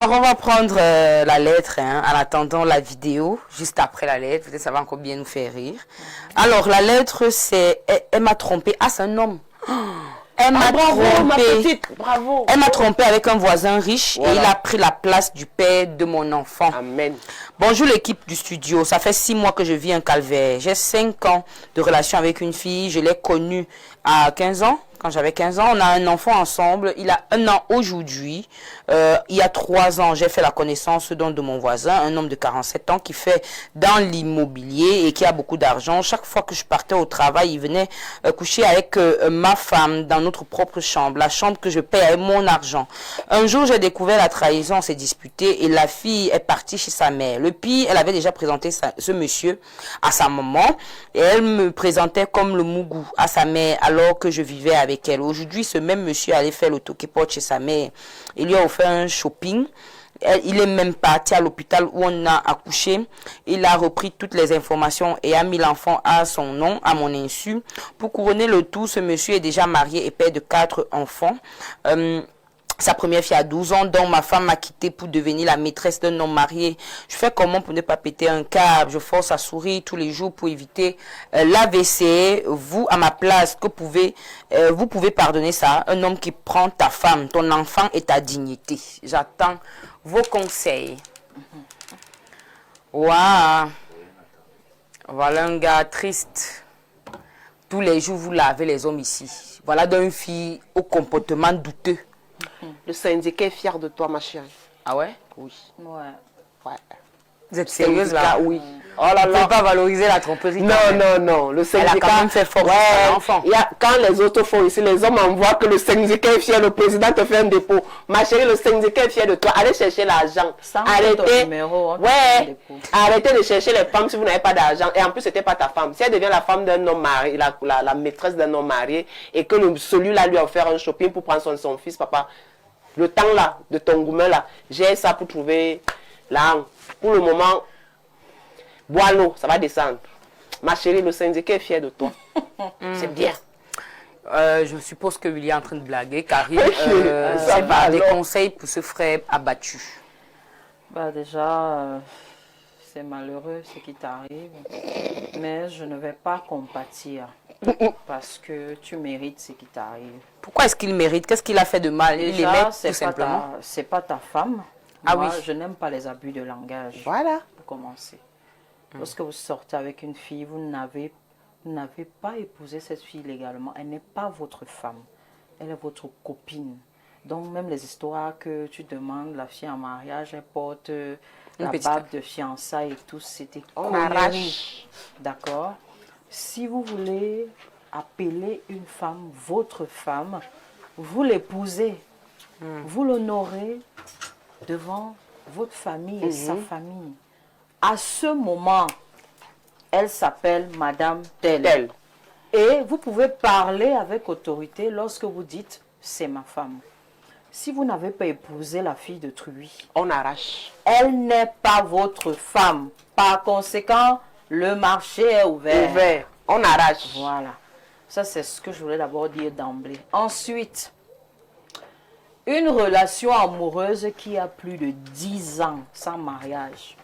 Alors, on va prendre la lettre hein, en attendant la vidéo, juste après la lettre. Peut-être ça va encore bien nous faire rire. Alors, la lettre, c'est... Elle m'a trompé. Ah, c'est un homme. Elle m'a trompé. Ma petite, bravo. Elle m'a trompé avec un voisin riche et il a pris la place du père de mon enfant. Amen. Bonjour l'équipe du studio. Ça fait 6 mois que je vis un calvaire. J'ai 5 ans de relation avec une fille. Je l'ai connue à 15 ans. Quand j'avais 15 ans, on a un enfant ensemble. Il a 1 an aujourd'hui. Il y a 3 ans, j'ai fait la connaissance de mon voisin, un homme de 47 ans qui fait dans l'immobilier et qui a beaucoup d'argent. Chaque fois que je partais au travail, il venait coucher avec ma femme dans notre propre chambre, la chambre que je paie avec mon argent. Un jour, j'ai découvert la trahison, on s'est disputé et la fille est partie chez sa mère. Le pire, elle avait déjà présenté ce monsieur à sa maman et elle me présentait comme le mougou à sa mère alors que je vivais avec elle. Aujourd'hui, ce même monsieur allait faire le toquet-porte chez sa mère. Il lui a offert un shopping. Il est même parti à l'hôpital où on a accouché. Il a repris toutes les informations et a mis l'enfant à son nom, à mon insu. Pour couronner le tout, ce monsieur est déjà marié et père de 4 enfants. Sa première fille a 12 ans, donc ma femme m'a quitté pour devenir la maîtresse d'un homme marié. Je fais comment pour ne pas péter un câble? Je force à sourire tous les jours pour éviter l'AVC. Vous, à ma place, vous pouvez pardonner ça? Un homme qui prend ta femme, ton enfant et ta dignité. J'attends vos conseils. Waouh! Voilà un gars triste. Tous les jours, vous lavez les hommes ici. Voilà d'une fille au comportement douteux. Le syndicat est fier de toi, ma chérie. Ah ouais? Oui. Ouais. Vous êtes sérieuse là? Oui. Oh là là. Vous ne pouvez pas valoriser la tromperie. Non. Le syndicat. Elle a quand même fait fort l'enfant. Quand les autres font ici, les hommes envoient que le syndicat est fier, le président te fait un dépôt. Ma chérie, le syndicat est fier de toi. Allez chercher l'argent. Arrêtez de chercher les femmes si vous n'avez pas d'argent. Et en plus, ce n'était pas ta femme. Si elle devient la femme d'un homme marié, la maîtresse d'un homme marié, et que celui-là lui a offert un shopping pour prendre son fils, papa, le temps là, de ton gourmet là, j'ai ça pour trouver là. Pour le moment, bois l'eau, ça va descendre. Ma chérie, le syndicat est fier de toi. C'est bien. Je suppose que William est en train de blaguer, Karine. C'est pas des conseils pour ce frère abattu. Bah déjà, c'est malheureux ce qui t'arrive, mais je ne vais pas compatir parce que tu mérites ce qui t'arrive. Pourquoi est-ce qu'il mérite? Qu'est-ce qu'il a fait de mal? Déjà, c'est pas ta femme. Ah Moi, oui. je n'aime pas les abus de langage. Voilà. Pour commencer. Lorsque vous sortez avec une fille, vous n'avez pas épousé cette fille légalement. Elle n'est pas votre femme. Elle est votre copine. Donc, même les histoires que tu demandes, la fille en mariage, elle porte la bague de fiançailles et tout, c'était connerie. D'accord? Si vous voulez appeler une femme votre femme, vous l'épousez. Vous l'honorez devant votre famille et sa famille. À ce moment, elle s'appelle Madame Telle. Et vous pouvez parler avec autorité lorsque vous dites « c'est ma femme ». Si vous n'avez pas épousé la fille de Truy, on arrache. Elle n'est pas votre femme. Par conséquent, le marché est ouvert. On arrache. Voilà. Ça, c'est ce que je voulais d'abord dire d'emblée. Ensuite, une relation amoureuse qui a plus de 10 ans sans mariage,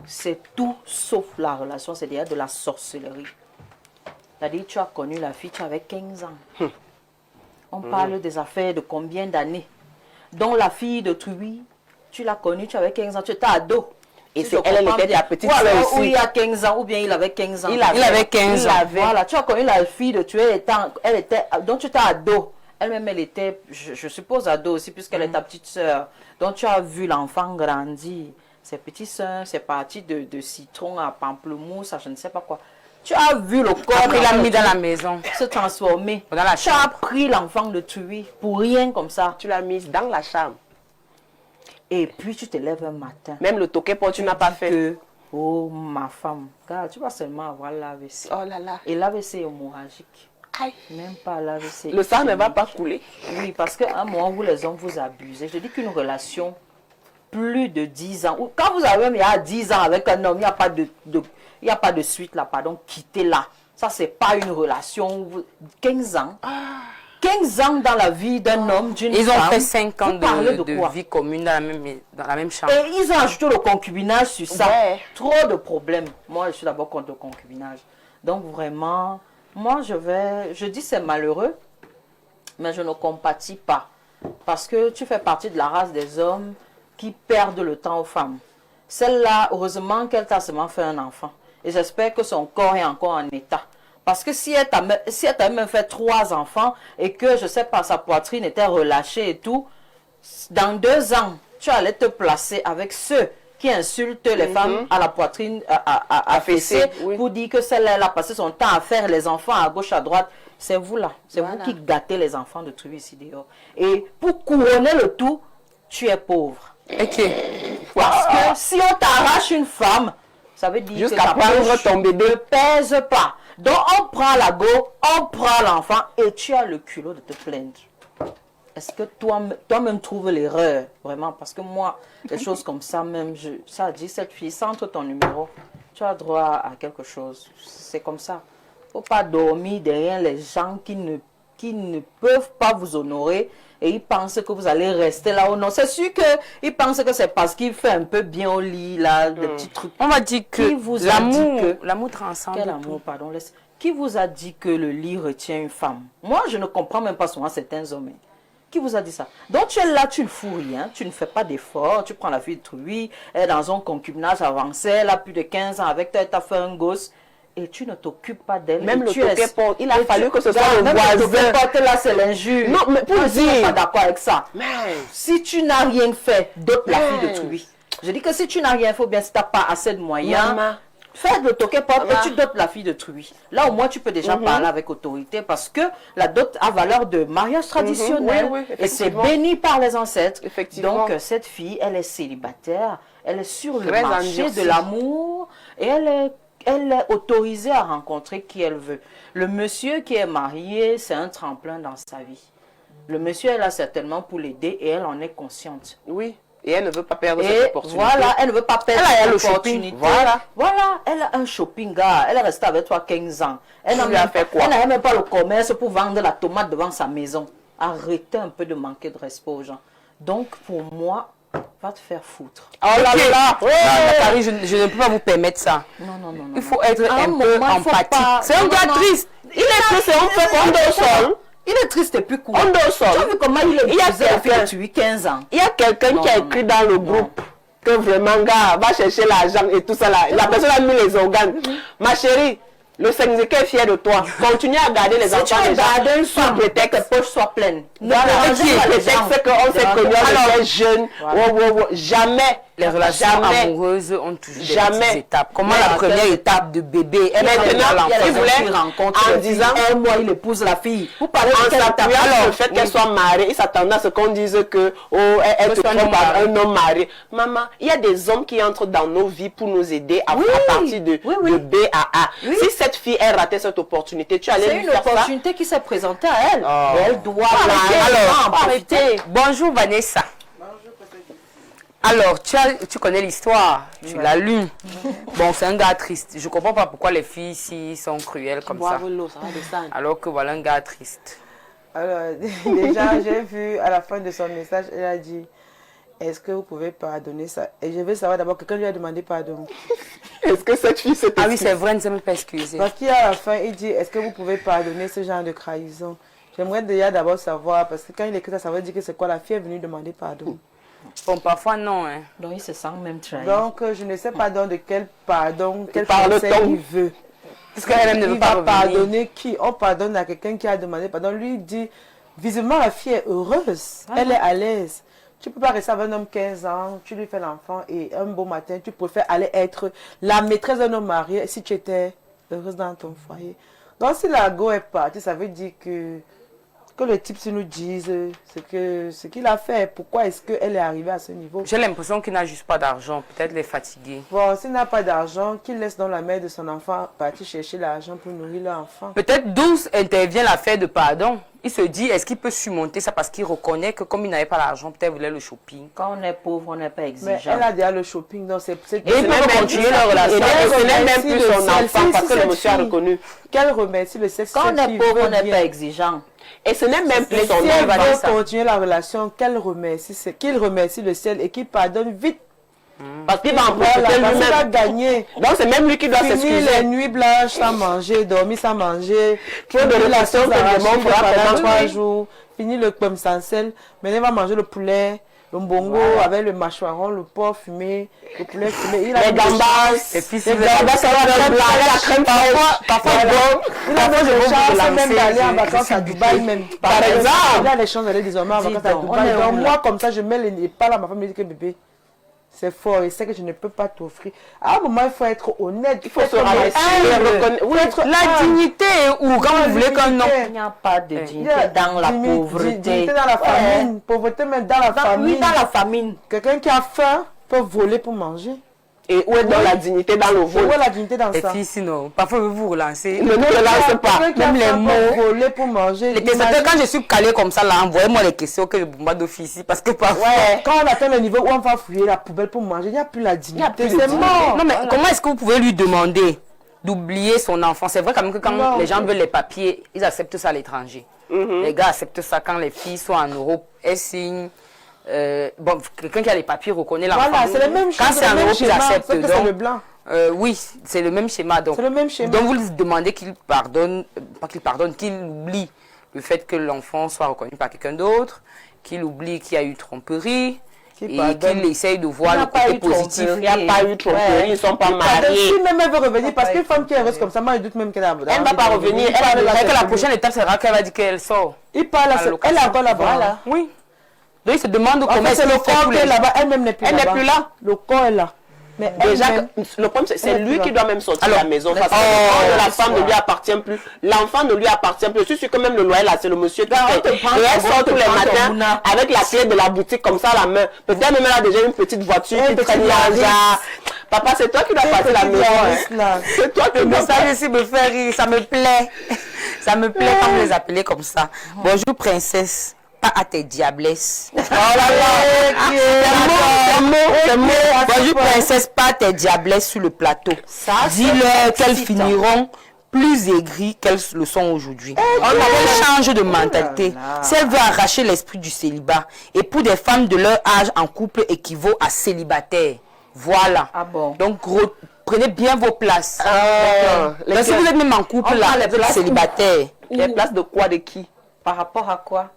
c'est tout sauf la relation, c'est-à-dire de la sorcellerie. C'est-à-dire tu as connu la fille, tu avais 15 ans. On parle des affaires de combien d'années? Donc la fille de Truy, tu l'as connue, tu avais 15 ans, tu étais ado. Et c'est elle était ta petite soeur aussi. Ou il y a 15 ans, ou bien il avait 15 ans. Il avait 15 ans. Voilà, tu as connu la fille de Truy, donc tu étais ado. Elle-même, elle était, je suppose, ado aussi, puisqu'elle est ta petite soeur. Donc, tu as vu l'enfant grandir. Ses petits seins, c'est parti de citron à pamplemousse, à je ne sais pas quoi. Tu as vu le corps. Après, il l'a mis dans la maison. Se transformer. Dans la tu as pris l'enfant de Truy pour rien comme ça. Tu l'as mise dans la chambre. Et puis, tu te lèves un matin. Même le toquet pour tu n'as pas fait. Que, oh, ma femme, regarde, tu vas seulement avoir l'AVC. Oh là là. Et l'AVC est hémorragique. Aïe. Même pas l'AVC. Le sang ne va pas couler. Oui, parce qu'à un moment, vous les hommes, vous abusez. Je dis qu'une relation, plus de 10 ans, ou quand vous avez même il y a 10 ans avec un homme, il n'y a pas de suite là, pardon, quittez là. Ça, c'est pas une relation. 15 ans, 15 ans dans la vie d'un homme, d'une femme. Ils ont fait 5 ans Vous parlez de quoi? vie commune dans la même chambre. Et ils ont ajouté le concubinage sur ça. Ouais. Trop de problèmes. Moi, je suis d'abord contre le concubinage. Donc, vraiment, moi, je dis c'est malheureux, mais je ne compatis pas. Parce que tu fais partie de la race des hommes qui perdent le temps aux femmes. Celle-là, heureusement qu'elle t'a seulement fait un enfant. Et j'espère que son corps est encore en état. Parce que si elle t'a même fait 3 enfants et que, je sais pas, sa poitrine était relâchée et tout, dans 2 ans, tu allais te placer avec ceux qui insultent les femmes à la poitrine, à fessée, oui. pour dire que celle-là, elle a passé son temps à faire les enfants à gauche, à droite. C'est vous là. C'est vous qui gâtez les enfants de Truy ici dehors. Et pour couronner le tout, tu es pauvre. Ok. Parce que si on t'arrache une femme, ça veut dire que Jusqu'à prendre ton bébé. ne pèse pas. Donc on prend la go, on prend l'enfant et tu as le culot de te plaindre. Est-ce que toi-même trouves l'erreur? Vraiment, parce que moi, des choses comme ça même, ça dit, cette fille, centre ton numéro, tu as droit à quelque chose. C'est comme ça. Il ne faut pas dormir derrière les gens qui ne peuvent pas vous honorer et ils pensent que vous allez rester là ou non. C'est sûr qu'ils pensent que c'est parce qu'il fait un peu bien au lit, là, des petits trucs. On va dire que l'amour transcende. Quel amour, pardon. Qui vous a dit que le lit retient une femme? Moi, je ne comprends même pas souvent certains hommes. Qui vous a dit ça? Donc tu es là, tu ne fous rien, tu ne fais pas d'effort, tu prends la fille de Truy, elle est dans un concubinage avancé, elle a plus de 15 ans avec toi, elle t'a fait un gosse. Et tu ne t'occupes pas d'elle. Même le tu es... toquet-porte, il a fallu que ce soit le même voisin. Le toquet-porte là, c'est l'injure. Non, mais pour je ne suis dire. pas d'accord avec ça. Mais... Si tu n'as rien fait, dote la fille de Truy. Je dis que si tu n'as rien fait, bien si tu n'as pas assez de moyens, fais le toquet-porte et tu dotes la fille de Truy. Là, au moins, tu peux déjà parler avec autorité parce que la dot a valeur de mariage traditionnel. Oui, et c'est béni par les ancêtres. Effectivement. Donc, cette fille, elle est célibataire. Elle est sur le Très marché endurcie. de l'amour et elle est autorisée à rencontrer qui elle veut. Le monsieur qui est marié, c'est un tremplin dans sa vie. Le monsieur est là certainement pour l'aider et elle en est consciente. Oui, et elle ne veut pas perdre Et cette opportunité. voilà, elle ne veut pas perdre Elle a le cette shopping, opportunité. voilà. Elle a un shopping, gars. Elle est restée avec toi 15 ans. Elle Tu lui as fait quoi? Elle n'avait même pas le commerce pour vendre la tomate devant sa maison. Arrêtez un peu de manquer de respect aux gens. Donc, pour moi, va te faire foutre. Oh là là! Non, Nathalie, je ne peux pas vous permettre ça. Non. Il faut être À un un peu moment, il faut empathique. pas- C'est un Non, gars non. triste. Il est triste et on fait qu'on dort seul. Il est triste et puis court. On dort seul. Tu as vu comment il est Il y a épuisé depuis quelqu'un- 15 ans. Il y a quelqu'un Non, qui a non, écrit non. dans le Non. groupe que vraiment, gars, va chercher l'argent et tout ça là. La personne a mis les organes. Ma chérie, le syndicat est fier de toi. Continue à garder les Si tu enfants des gens. regardes une Sous femme, que tes prétexte. poches soient pleines. Ne Voilà, dérangez qui pas est les gens. prétexte qu'on s'est Dérangez connus, pas. on Alors, était jeunes. voilà. Jamais. Les relations Jamais. amoureuses ont toujours des Jamais. petites étapes. Comment Mais la la première telle- étape de bébé, elle Maintenant, est dans Il y a l'enfant. les il gens voulait, qui rencontrent en les filles. disant- Un mois, il épouse la fille. Vous parlez de En quelle étape? s'appuyant sur Alors, le fait qu'elle soit mariée, il s'attendait à ce qu'on dise que elle te soit un trompe homme par marié. un homme marié. Maman, il y a des hommes qui entrent dans nos vies pour nous aider à partir de B à A. Oui. Si cette fille, elle ratait cette opportunité, tu allais c'est lui une faire ça. opportunité qui s'est présentée à elle. Oh. Et elle doit Alors, en profiter. arrêtez. Bonjour Vanessa. Alors, tu connais l'histoire, tu l'as lu. Bon, c'est un gars triste. Je comprends pas pourquoi les filles ici sont cruelles comme ça. L'eau, ça va descendre. Alors que voilà un gars triste. Alors, déjà, j'ai vu à la fin de son message, elle a dit, est-ce que vous pouvez pardonner ça? Et je veux savoir d'abord, quelqu'un lui a demandé pardon. Est-ce que cette fille s'est Ah oui, c'est vrai, elle ne s'est même pas excusée. Parce qu'à la fin, il dit, est-ce que vous pouvez pardonner ce genre de trahison? J'aimerais déjà d'abord savoir, parce que quand il écrit ça, ça veut dire que c'est quoi? La fille est venue demander pardon. Bon, parfois non. Hein. Donc, il se sent même trahi. Donc, je ne sais pas donc de quel pardon, quel parle-t-on? conseil il veut. Parce qu'elle-même ne veut Il pas va revenir. pardonner qui? On pardonne à quelqu'un qui a demandé pardon. Lui il dit, visiblement la fille est heureuse, elle est à l'aise. Tu ne peux pas rester avec un homme 15 ans, tu lui fais l'enfant et un beau matin, tu préfères aller être la maîtresse d'un homme marié si tu étais heureuse dans ton foyer. Donc si la go est partie, ça veut dire que le type nous dise ce qu'il a fait, pourquoi est-ce qu'elle est arrivée à ce niveau. J'ai l'impression qu'il n'a juste pas d'argent. Peut-être les fatiguer. Bon, s'il n'a pas d'argent, qu'il laisse dans la mère de son enfant partir chercher l'argent pour nourrir l'enfant. Peut-être d'où intervient l'affaire de pardon. Il se dit, est-ce qu'il peut surmonter ça parce qu'il reconnaît que comme il n'avait pas l'argent, peut-être il voulait le shopping. Quand on est pauvre, on n'est pas Mais exigeant. elle a déjà le shopping, donc c'est... Et il peut continuer leur relation. Et ce n'est même plus son enfant Si parce que le cette monsieur a fille- reconnu. Qu'elle remercie le sexe. Quand on cette est fille pauvre, veut on n'est bien. pas exigeant. Et ce n'est même plus Si son nom, elle il va dire veut ça. continuer la relation, qu'il remercie le ciel et qu'il pardonne vite. Parce qu'il va en Voilà, profiter parce qu'il va lui-même. gagner. Donc c'est même lui qui doit Fini les s'excuser. nuits blanches sans manger, dormir sans manger. Trop de Fini la relations sauce que le arrachée monde fera pendant pendant 3 oui. jours. Fini le pomme sans sel. Maintenant, il va manger le poulet, le mbongo avec le mâchoiron, le porc fumé, le poulet fumé. Il a Les mis des gambas. chances. Et puis, si Les vous gambas, avez- ça va avec être blanc, avec la crème fraîche. Parfois, Voilà. il a Parfois, des je vais vous chances lancer, même d'aller en je vacances suis à Dubaï même. Par exemple. Il a des chances d'aller désormais en Dis vacances à donc, Dubaï. on est Donc où, moi, là? comme ça, je mets les pas là, ma femme me dit que bébé, c'est fort, il sait que je ne peux pas t'offrir. À un moment, il faut être honnête. Il faut se être rabaisser. humble. Oui, La dignité ou quand vous voulez qu'un homme... Il n'y a pas de Il y dignité a dans la dignité pauvreté. dans la famine. Pauvreté même dans la famine. Oui, dans la famine. Quelqu'un qui a faim peut voler pour manger. Et où est donc la dignité dans le Où vol? est la dignité dans Les ça? filles, sinon, parfois vous vous relancez. Ne nous relance pas. Quelqu'un qui a Même les faim peut mots. voler pour manger. Les questions, Imagine- quand je suis calée comme ça, là, envoyez-moi les questions que le bombardement ici. Parce que parfois... Ouais, quand on atteint le niveau où on va fouiller la poubelle pour manger, il n'y a plus la dignité. plus de C'est dignité. mort. Non, mais comment est-ce que vous pouvez lui demander d'oublier son enfant? C'est vrai quand même que quand Non. les gens veulent les papiers, ils acceptent ça à l'étranger. Les gars acceptent ça quand les filles sont en Europe, elles signent. Bon, quelqu'un qui a les papiers reconnaît l'enfant. Voilà, c'est le même Quand chose, c'est le en même Europe, ils schéma, acceptent. sauf que c'est Donc, le blanc. oui, c'est le même schéma. Donc, C'est le même schéma. donc vous lui demandez qu'il pardonne, pas qu'il pardonne, qu'il oublie le fait que l'enfant soit reconnu par quelqu'un d'autre, qu'il oublie qu'il y a eu tromperie. Qu'il Et pardonne. qu'il essaye de Il voir n'y a le pas côté eu positif. tromperie. Il n'y a pas eu trop. Ils ne sont pas Pardon, mariés. si même elle veut revenir, parce qu'une femme qui est heureuse comme ça, moi je doute même qu'elle a. Elle ne va pas revenir. Elle a C'est déjà que la prochaine étape sera qu'elle va dire qu'elle sort. Il parle à à la elle location. est encore là-bas. Voilà. Oui. Donc il se demande En comment fait, est-ce c'est qu'il le fait corps tous qui est les... là-bas, elle-même n'est plus Elle n'est là-bas. plus là. Le corps est là. Mais Déjà, elle-même, le problème, c'est Elle est lui plus qui là. doit même sortir de Alors, la maison. Parce que oh, le corps de la c'est femme ne ça. lui appartient plus. L'enfant ne lui appartient plus. Je suis sûr que même le loyer là, c'est le monsieur qui paye. te prend Et elle ton- sort te tous les prend ton matins mouna. avec la clé de la boutique comme ça à la main. Peut-être même elle a déjà une petite voiture Une qui petite traîne Yaris. là. Papa, c'est toi qui dois passer la petite maison. Yaris, hein. là. C'est toi qui Le dois message ici me fait rire, ça me plaît. Ça me plaît quand vous les appelez comme ça. Bonjour princesse, pas à tes diablesses. Oh là là, bonjour princesse, pas à tes diablesses sur le plateau. Dis-leur qu'elles finiront plus aigries qu'elles le sont aujourd'hui. On change de mentalité. Si elle veut arracher l'esprit du célibat, et pour des femmes de leur âge en couple équivaut à célibataire. Voilà. Ah bon? Donc, prenez bien vos places. les Donc, si vous êtes même en couple, On là, prend les vous êtes places célibataire. Les places de quoi, de qui? Par rapport à quoi?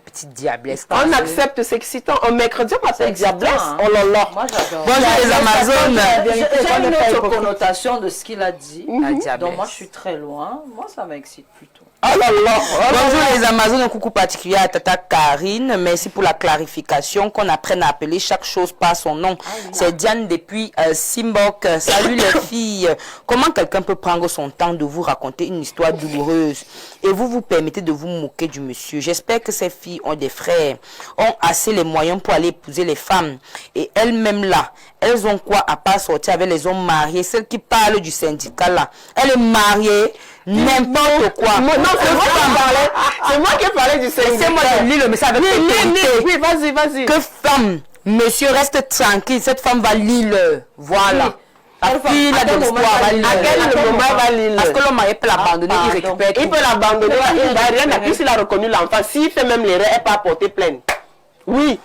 Petite diablesse. On accepte, c'est excitant. Un mercredi, on m'appelle excitant, diablesse. hein. Oh là là. Moi, j'adore. Bonjour les Amazones. J'ai une autre connotation de ce qu'il a dit. La diablesse. Donc moi, je suis très loin. Moi, ça m'excite plutôt. Oh là là. Bonjour les Amazones, un coucou particulier à Tata Karine. Merci pour la clarification, qu'on apprenne à appeler chaque chose par son nom. C'est Diane depuis Simbok. Salut les filles. Comment quelqu'un peut prendre son temps de vous raconter une histoire douloureuse et vous vous permettez de vous moquer du monsieur? J'espère que ces filles ont des frères, ont assez les moyens pour aller épouser les femmes. Et elles-mêmes là, elles ont quoi à part sortir avec les hommes mariés? Celle qui parle du syndicat là, elle est mariée. N'importe quoi. Non, c'est moi qui parlais. C'est moi qui parlais du syndicat. C'est moi qui lis le message avec autorité. Oui, vas-y, vas-y. Que femme, monsieur reste tranquille, cette femme va lire. Voilà. La fille là de l'histoire va lire. À quel moment elle va lire? Parce que l'homme il peut l'abandonner, il récupère Il tout. peut l'abandonner, il va rien. Mais puisqu'il a reconnu l'enfant, s'il fait même l'erreur, elle peut apporter plainte. Oui.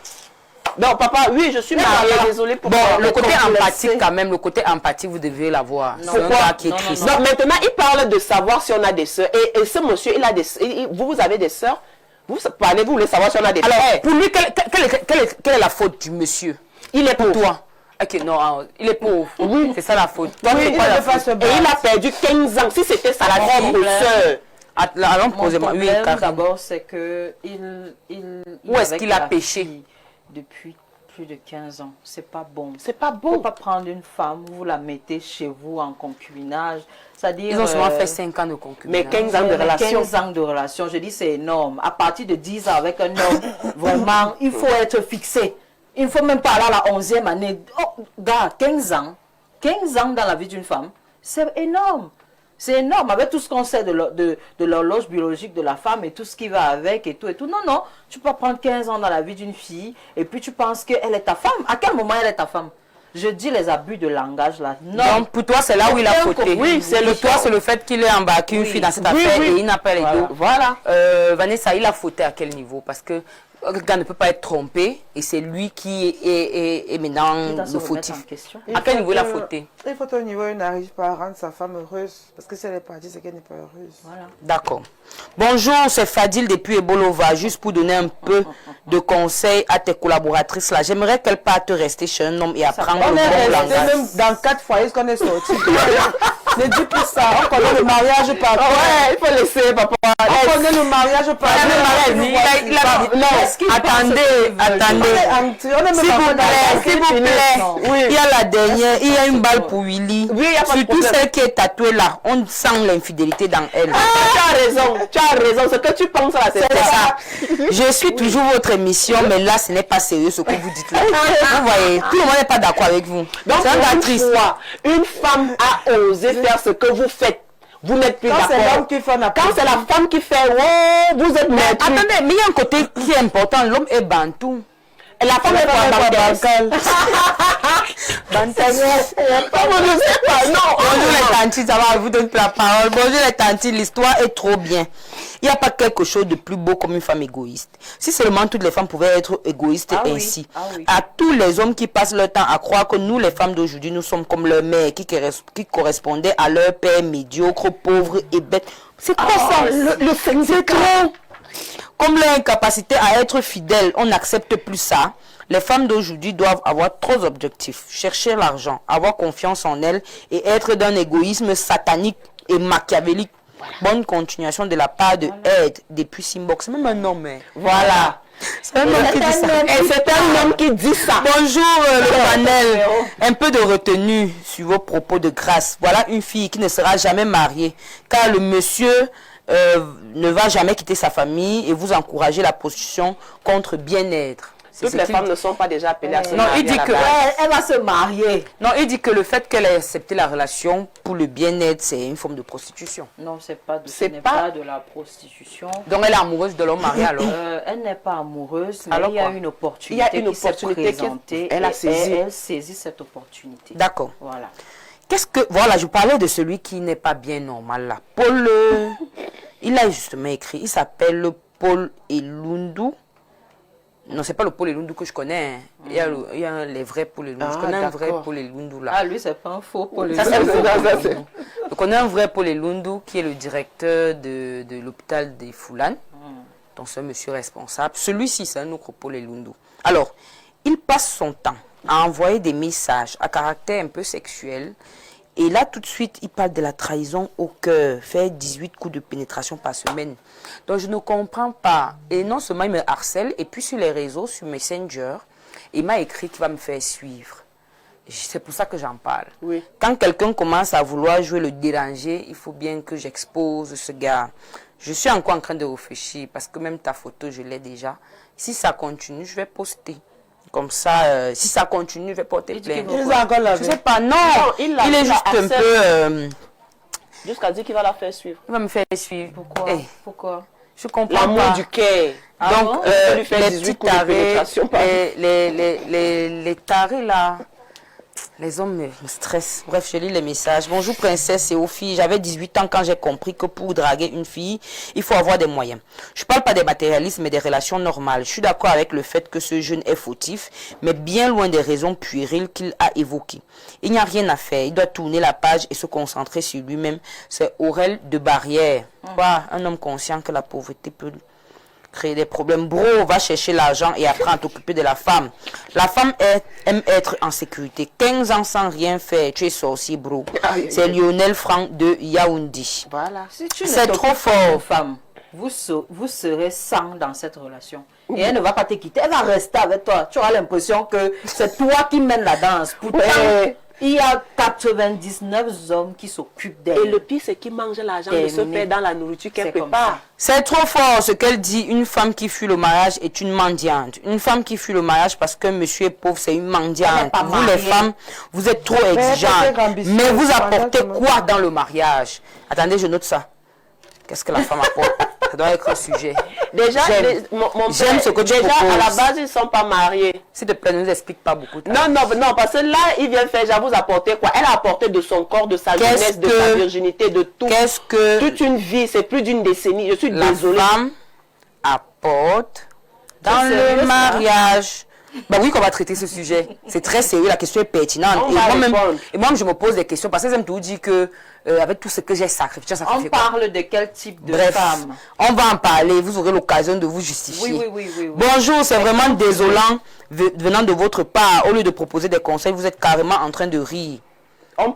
Donc, papa, oui, je suis mariée, désolée pour Bon, toi. le côté Complexé. empathique quand même, le côté empathique, vous devez l'avoir. C'est un Pourquoi? gars qui est triste. Donc, maintenant, il parle de savoir si on a des soeurs. Et ce monsieur, il a des vous avez des soeurs? Vous parlez, vous voulez savoir si on a des Alors, frères? pour lui, quelle est la faute du monsieur? Il est Pour pauvre. toi. Ok, non, il est pauvre. Oui. C'est ça la faute. Toi, Oui, c'est il quoi ne la peut pas faute? se Et battre. il a perdu 15 ans. Si c'était sa La propre fille. sœur. Allons Mon poser moi. Oui, problème Karine. d'abord, c'est que il Où est-ce avec qu'il a la péché? fille depuis plus de 15 ans. C'est pas bon. C'est pas Faut beau. pas prendre une femme, vous la mettez chez vous en concubinage. C'est-à-dire. Ils ont souvent fait 5 ans de concubinage. Mais 15 ans de relation. 15 ans de relation, je dis c'est énorme. À partir de 10 ans avec un homme, vraiment, il faut être fixé. Il ne faut même pas aller à la 11e année. Oh, gars, 15 ans. 15 ans dans la vie d'une femme, c'est énorme. C'est énorme, avec tout ce qu'on sait de l'horloge biologique de la femme et tout ce qui va avec et tout et tout. Non, non, tu peux prendre 15 ans dans la vie d'une fille et puis tu penses qu'elle est ta femme. À quel moment elle est ta femme? Je dis les abus de langage là. Non. Donc pour toi, c'est là où il a fauté. Oui, c'est pour toi, c'est le fait qu'il ait embarqué une fille dans cette affaire et il n'a pas les dos. Voilà. Vanessa, il a fauté à quel niveau? Parce que un gars ne peut pas être trompé et c'est lui qui est maintenant le fautif. À quel niveau il a fauté? Il faut au niveau où il n'arrive pas à rendre sa femme heureuse. Parce que si elle est partie, c'est qu'elle n'est pas heureuse. Voilà. D'accord. Bonjour, c'est Fadil depuis Ebolova. Juste pour donner un peu de conseils à tes collaboratrices là. J'aimerais qu'elles partent rester chez un homme et apprendre On le est bon resté langage. même dans 4 foyers qu'on est sortis. Ne dis plus ça. On connaît le mariage par cœur. Ouais, il faut laisser, papa. On connaît le mariage par cœur. Non, attendez. S'il vous plaît, il y a la dernière, il y a une balle pour Willy. Oui, il y a pas de Surtout problème. celle qui est tatouée là, on sent l'infidélité dans elle. Tu as raison. Ce que tu penses là, c'est C'est ça. ça. Je suis toujours votre émission, mais là, ce n'est pas sérieux ce que vous dites là. Vous voyez, tout le monde n'est pas d'accord avec vous. Donc, C'est un gars une triste. fois, une femme a osé faire ce que vous faites. Vous n'êtes plus Quand c'est d'accord. l'homme qui fait, on a Quand c'est la femme qui fait, oh, vous êtes maître. Attendez, mais il y a un côté qui est important. L'homme est bantou. Et la femme est pas bancal. Comment je sais pas, non. Bonjour les tantis, ça va, je vous donne la parole. Bonjour les tantis, l'histoire est trop bien. Il n'y a pas quelque chose de plus beau comme une femme égoïste. Si seulement toutes les femmes pouvaient être égoïstes Ah oui, ainsi. ah oui. À tous les hommes qui passent leur temps à croire que nous, les femmes d'aujourd'hui, nous sommes comme leur mère qui correspondait à leur père médiocre, pauvre et bête. C'est quoi ça? Le c'est trop. Comme leur incapacité à être fidèle, on n'accepte plus ça. Les femmes d'aujourd'hui doivent avoir trois objectifs. Chercher l'argent, avoir confiance en elles et être d'un égoïsme satanique et machiavélique. Bonne continuation de la part de Ed depuis Simbox. C'est même un homme. Hein. Voilà. C'est un homme qui dit ça. Et c'est un homme qui dit ça. Bonjour le panel. Un peu de retenue sur vos propos de grâce. Voilà une fille qui ne sera jamais mariée. Car le monsieur ne va jamais quitter sa famille et vous encouragez la prostitution contre bien-être. Toutes les femmes ne sont pas déjà appelées à se Non, marier il dit à la que base. Elle va se marier. non, il dit que le fait qu'elle ait accepté la relation pour le bien-être, c'est une forme de prostitution. Non, ce C'est n'est pas- pas de la prostitution. Donc elle est amoureuse de l'homme marié alors. Elle n'est pas amoureuse, mais Alors il y a quoi? une opportunité, Il y a une qui s'est opportunité qui- présentée. elle a et saisi. Elle saisit cette opportunité. D'accord. Voilà. Qu'est-ce que... Voilà, je parlais de celui qui n'est pas bien normal là. Paul... il a justement écrit, il s'appelle Paul Elundu. Non, c'est pas le Paul Elundu que je connais. Hein. Il y a les vrais Paul Elundu. Je connais un vrai Paul Elundu là. Ah, lui, c'est pas un faux pour le Ça, c'est un faux. Ça, c'est- Je connais un vrai Paul Elundu qui est le directeur de l'hôpital des Foulanes. Donc c'est un monsieur responsable. Celui-ci, c'est un autre Paul Elundu. Alors, il passe son temps à envoyer des messages à caractère un peu sexuel. Et là, tout de suite, il parle de la trahison au cœur. Faire 18 coups de pénétration par semaine. Donc, je ne comprends pas. Et non seulement il me harcèle, et puis sur les réseaux, sur Messenger, il m'a écrit qu'il va me faire suivre. C'est pour ça que j'en parle. Oui. Quand quelqu'un commence à vouloir jouer le déranger, il faut bien que j'expose ce gars. Je suis encore en train de réfléchir, parce que même ta photo, je l'ai déjà. Si ça continue, je vais poster. Comme ça, si ça continue, je vais porter plainte. Il a encore la Je sais pas, non, il est juste un peu... Jusqu'à dire qu'il va la faire suivre. il va me faire suivre. Pourquoi? Eh, Pourquoi? je comprends L'amour pas. du cœur. Donc, bon Il peut lui faire les 18 petits coups de tarés, pénétration par- les tarés là, les hommes me stressent. Bref, je lis les messages. Bonjour princesse et aux filles. J'avais 18 ans quand j'ai compris que pour draguer une fille, il faut avoir des moyens. Je parle pas des matérialistes, mais des relations normales. Je suis d'accord avec le fait que ce jeune est fautif, mais bien loin des raisons puériles qu'il a évoquées. Il n'y a rien à faire. Il doit tourner la page et se concentrer sur lui-même. C'est Aurel de Barrière. Quoi, un homme conscient que la pauvreté peut créer des problèmes. Bro, va chercher l'argent et apprends à t'occuper de la femme. La femme aime être en sécurité. 15 ans sans rien faire, tu es sorcier, bro. C'est Lionel Franck de Yaoundé. Voilà. Si tu C'est ne trop t'occupes pas fort. d'une femme, vous serez 100 dans cette relation. Et elle ne va pas te quitter, elle va rester avec toi. Tu auras l'impression que c'est toi qui mènes la danse. Pourtant, Ouais. il y a 99 hommes qui s'occupent d'elle. Et le pire, c'est qu'il mange l'argent de ce Terminé. père dans la nourriture qu'elle C'est comme prépare. ça. C'est trop fort ce qu'elle dit. Une femme qui fuit le mariage est une mendiante. Une femme qui fuit le mariage parce qu'un monsieur est pauvre, c'est une Elle n'est mendiante. pas Vous les mariée. femmes, vous êtes trop elle exigeantes. peut être ambitieuse. Mais vous Pendant apportez que- quoi dans le mariage? Attendez, je note ça. Qu'est-ce que la femme apporte? Ça doit être un sujet. Déjà, J'aime ce que tu déjà proposes. à la base, ils ne sont pas mariés. S'il te plaît, ne nous explique pas beaucoup. Non, parce que là, il vient faire, j'avoue, apporter quoi? Elle a apporté de son corps, de sa jeunesse, de sa virginité, de tout. Qu'est-ce que toute une vie, c'est plus d'une décennie. Je suis désolée. La femme apporte dans sérieux, le ça? mariage? Bah oui, qu'on va traiter ce sujet. C'est très sérieux, la question est pertinente. On va répondre. Et moi-même, je me pose des questions parce que j'aime tout dire que avec tout ce que j'ai sacrifié, On parle de quel type de Bref, femme? on va en parler. Vous aurez l'occasion de vous justifier. Oui. Bonjour, c'est vraiment désolant venant de votre part. Au lieu de proposer des conseils, vous êtes carrément en train de rire.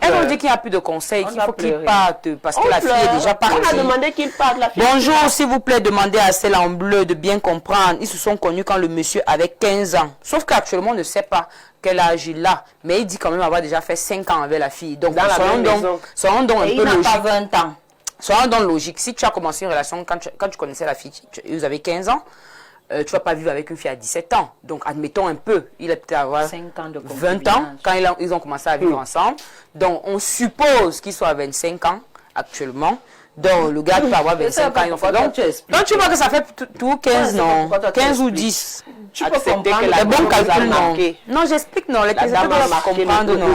Elles ont dit qu'il n'y a plus de conseils, qu'il faut qu'ils partent parce que la fille est déjà partie. On a demandé qu'il parte, la fille. Bonjour, s'il vous plaît, demandez à celle en bleu de bien comprendre. Ils se sont connus quand le monsieur avait 15 ans. Sauf qu'actuellement, on ne sait pas quel âge il a. Mais il dit quand même avoir déjà fait 5 ans avec la fille. Donc, soyons donc un peu Et il n'a logiques. pas 20 ans. Soyons donc logiques. Si tu as commencé une relation quand tu connaissais la fille, vous avez 15 ans, tu ne vas pas vivre avec une fille à 17 ans. Donc, admettons un peu. Il a peut-être avoir 5 ans de 20 ans quand ils ont commencé à vivre ensemble. Donc, on suppose qu'il soit à 25 ans actuellement. Donc, le gars peut avoir 25 ans. Donc, tu vois que ça fait tout 15, non? 15 ou 10. Tu peux comprendre Les bons calculs, non. Non, j'explique, non. Les questions doivent comprendre, non.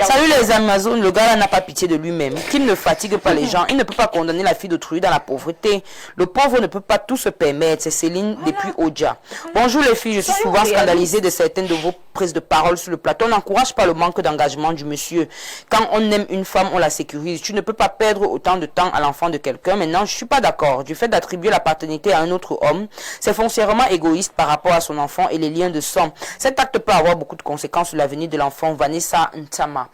Salut les Amazones, le gars là n'a pas pitié de lui-même. Qu'il ne fatigue pas les gens. Il ne peut pas condamner la fille d'autrui dans la pauvreté. Le pauvre ne peut pas tout se permettre. C'est Céline depuis Oja. Bonjour les filles, je suis souvent scandalisée de certaines de vos prises de parole sur le plateau. On n'encourage pas le manque d'engagement du monsieur. Quand on aime une femme, on la sécurise. Tu ne peux pas perdre autant de temps à l'enfant de quelqu'un. Maintenant, je suis pas d'accord. Du fait d'attribuer la paternité à un autre homme, c'est foncièrement égoïste par rapport à son enfant et les liens de sang. Cet acte peut avoir beaucoup de conséquences sur l'avenir de l'enfant. Vanessa Ntama.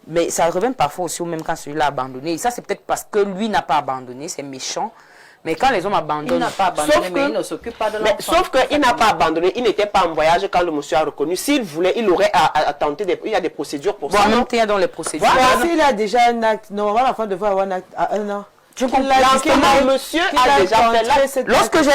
Mais ça revient parfois aussi au même quand celui-là a abandonné. Et ça, c'est peut-être parce que lui n'a pas abandonné, c'est méchant. Mais quand les hommes abandonnent... Il n'a pas abandonné, mais il ne s'occupe pas de l'enfant. Sauf qu'il n'a pas abandonné, il n'était pas en voyage quand le monsieur a reconnu. S'il voulait, il aurait à tenter, il y a des procédures pour ça. En même temps, il y a dans les procédures. Voilà, s'il a déjà un acte, normalement l'enfant devrait avoir un acte à 1 an. Je comprends. Le monsieur a déjà fait là.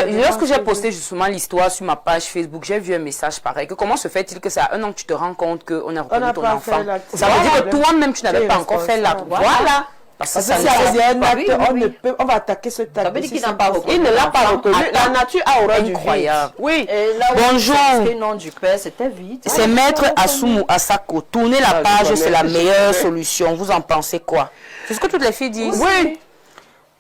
Lorsque j'ai posté justement l'histoire sur ma page Facebook, j'ai vu un message pareil. Que comment se fait-il que c'est à 1 an que tu te rends compte qu'on a reconnu ton enfant? Ça veut dire que toi-même, tu n'avais pas encore fait l'acte. Voilà. Parce que si il y a un acte, on va attaquer ce acte. Ça veut dire qu'il n'a pas reconnu. Il ne l'a pas reconnu. La nature a horreur du vide. Incroyable. Oui. Bonjour. Le nom du père, c'était vide. C'est Maître Asumu Asako. Tourner la page, c'est la meilleure solution. Vous en pensez quoi? C'est ce que toutes les filles disent. Oui.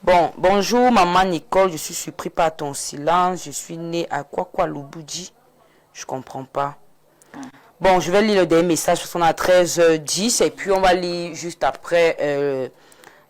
Bon, bonjour maman Nicole, je suis surpris par ton silence. Je suis née à quoi Lubudi? Je comprends pas. Bon, je vais lire le dernier message parce qu'on a 13h10 et puis on va lire juste après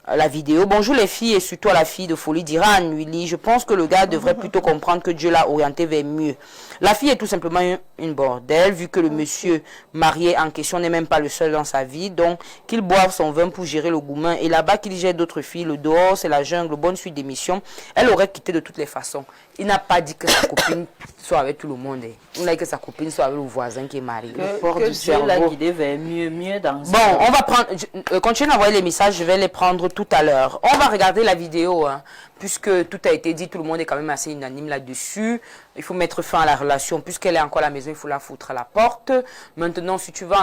la vidéo. Bonjour les filles et surtout à la fille de Folie d'Iran, Willy. Je pense que le gars devrait plutôt comprendre que Dieu l'a orienté vers mieux. La fille est tout simplement une bordelle, vu que le monsieur marié en question n'est même pas le seul dans sa vie. Donc, qu'il boive son vin pour gérer le gourmand. Et là-bas, qu'il gère d'autres filles. Le dehors, c'est la jungle. Bonne suite d'émission. Elle aurait quitté de toutes les façons. Il n'a pas dit que sa copine soit avec tout le monde. Il a dit que sa copine soit avec le voisin qui est marié. Que Dieu l'a guidé vers mieux dans Bon, on va prendre... continuez d'envoyer les messages, je vais les prendre tout à l'heure. On va regarder la vidéo, hein, puisque tout a été dit, tout le monde est quand même assez unanime là-dessus. Il faut mettre fin à la relation. Puisqu'elle est encore à la maison, il faut la foutre à la porte. Maintenant, si tu veux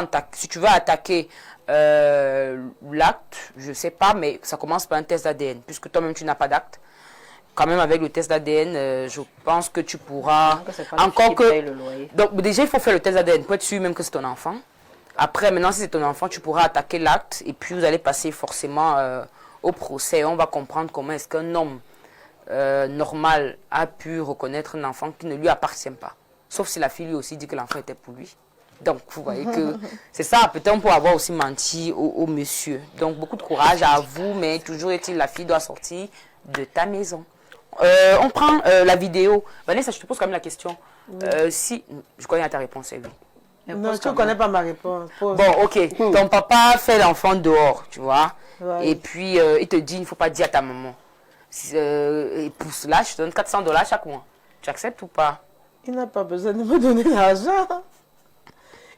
attaquer l'acte, je ne sais pas, mais ça commence par un test d'ADN. Puisque toi-même, tu n'as pas d'acte. Quand même, avec le test d'ADN, je pense que tu pourras... Encore que... Donc, déjà, il faut faire le test d'ADN pour être sûr même que c'est ton enfant. Après, maintenant, si c'est ton enfant, tu pourras attaquer l'acte. Et puis, vous allez passer forcément au procès. On va comprendre comment est-ce qu'un homme normal a pu reconnaître un enfant qui ne lui appartient pas. Sauf si la fille lui aussi dit que l'enfant était pour lui. Donc, vous voyez que c'est ça. Peut-être on peut avoir aussi menti au monsieur. Donc, beaucoup de courage à vous. Mais toujours est-il, la fille doit sortir de ta maison. On prend la vidéo. Vanessa, je te pose quand même la question. Si, je connais ta réponse, c'est oui. Non, tu ne connais pas ma réponse. Pose. Bon, ok. Ton papa fait l'enfant dehors, tu vois. Ouais. Et puis, il te dit, il ne faut pas dire à ta maman. Et pour cela, je te donne $400 chaque mois. Tu acceptes ou pas? Il n'a pas besoin de me donner l'argent.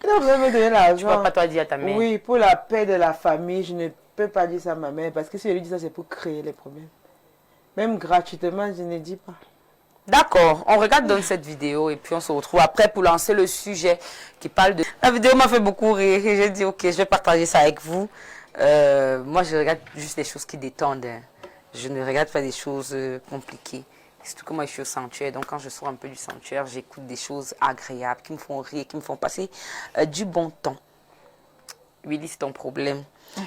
Il n'a pas besoin de me donner l'argent. Tu ne vas pas toi dire à ta mère? Oui, pour la paix de la famille, je ne peux pas dire ça à ma mère. Parce que si je lui dis ça, c'est pour créer les problèmes. Même gratuitement, je ne dis pas. D'accord, on regarde donc cette vidéo et puis on se retrouve après pour lancer le sujet qui parle de... La vidéo m'a fait beaucoup rire et j'ai dit ok, je vais partager ça avec vous. Moi je regarde juste des choses qui détendent. Je ne regarde pas des choses compliquées. Surtout que moi, je suis au sanctuaire. Donc, quand je sors un peu du sanctuaire, j'écoute des choses agréables qui me font rire, qui me font passer du bon temps. Willy, c'est ton problème.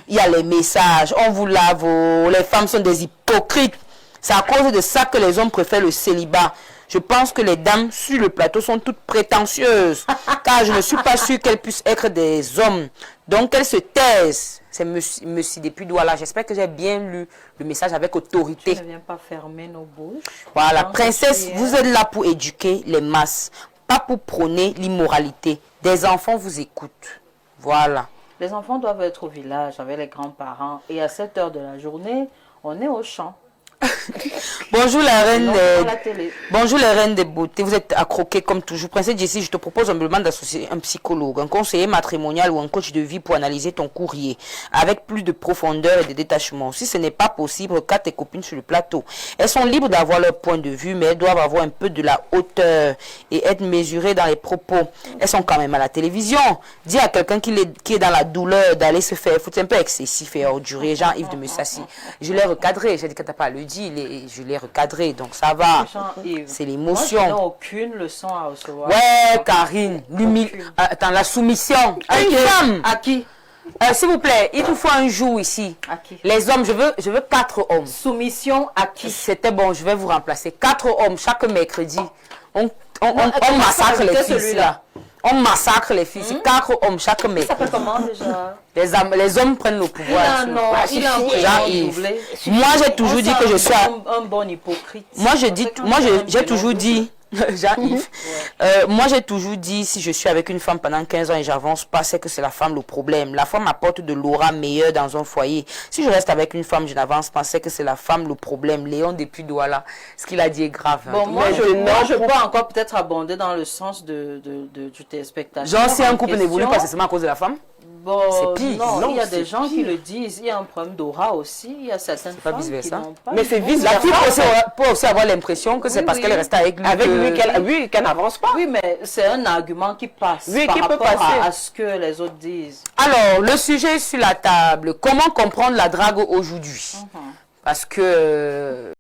Il y a les messages. On vous lave. Les femmes sont des hypocrites. C'est à cause de ça que les hommes préfèrent le célibat. Je pense que les dames sur le plateau sont toutes prétentieuses. Car je ne suis pas sûre qu'elles puissent être des hommes. Donc, qu'elles se taisent. C'est Monsieur depuis Douala. J'espère que j'ai bien lu le message avec autorité. Tu ne viens pas fermer nos bouches. Voilà, Donc, princesse, vous êtes là pour éduquer les masses, pas pour prôner l'immoralité. Des enfants vous écoutent. Voilà. Les enfants doivent être au village avec les grands-parents. Et à 7 heures de la journée, on est au champ. Bonjour la reine. Non, dans la télé. Bonjour les reines des beautés. Vous êtes accroquées comme toujours. Princesse Jessie, je te propose humblement d'associer un psychologue, un conseiller matrimonial ou un coach de vie pour analyser ton courrier avec plus de profondeur et de détachement. Si ce n'est pas possible, regarde tes copines sur le plateau. Elles sont libres d'avoir leur point de vue, mais elles doivent avoir un peu de la hauteur et être mesurées dans les propos. Elles sont quand même à la télévision. Dis à quelqu'un qui est dans la douleur d'aller se faire foutre, c'est un peu excessif et ordurer. Jean-Yves de Messassi. Je l'ai recadré. J'ai dit que t'as pas à le dire. Je l'ai recadré, donc ça va. C'est l'émotion. Moi, je n'ai aucune leçon à recevoir. Ouais, Karine, attends, la soumission à une femme. À qui? S'il vous plaît, il nous faut un jour ici. À qui? Les hommes, je veux 4 hommes. Soumission à qui? C'était bon, je vais vous remplacer. 4 hommes chaque mercredi. On massacre les filles là. On massacre les filles. C'est 4 hommes chaque mercredi. Ça s'appelle comment déjà? Les hommes prennent le pouvoir. Il a Moi, j'ai toujours dit que je suis un bon hypocrite. Moi, j'ai toujours dit, Jean-Yves, moi, j'ai toujours dit, si je suis avec une femme pendant 15 ans et j'avance pas, c'est que c'est la femme le problème. La femme apporte de l'aura meilleure dans un foyer. Si je reste avec une femme, je n'avance pas, c'est que c'est la femme le problème. Léon depuis Douala, ce qu'il a dit est grave. Bon, moi, je peux encore peut-être abonder dans le sens du téléspectateur. Genre, si un couple n'évolue pas, c'est seulement à cause de la femme? Bon, c'est pire. Non, il y a des gens qui le disent. Il y a un problème d'aura aussi. Il y a certaines femmes qui n'ont pas. Mais c'est vice La fille peut aussi avoir l'impression que c'est parce qu'elle est restée avec lui. Qu'elle n'avance pas. Oui, mais c'est un argument qui passe par rapport à ce que les autres disent. Alors, le sujet est sur la table. Comment comprendre la drague aujourd'hui? Parce que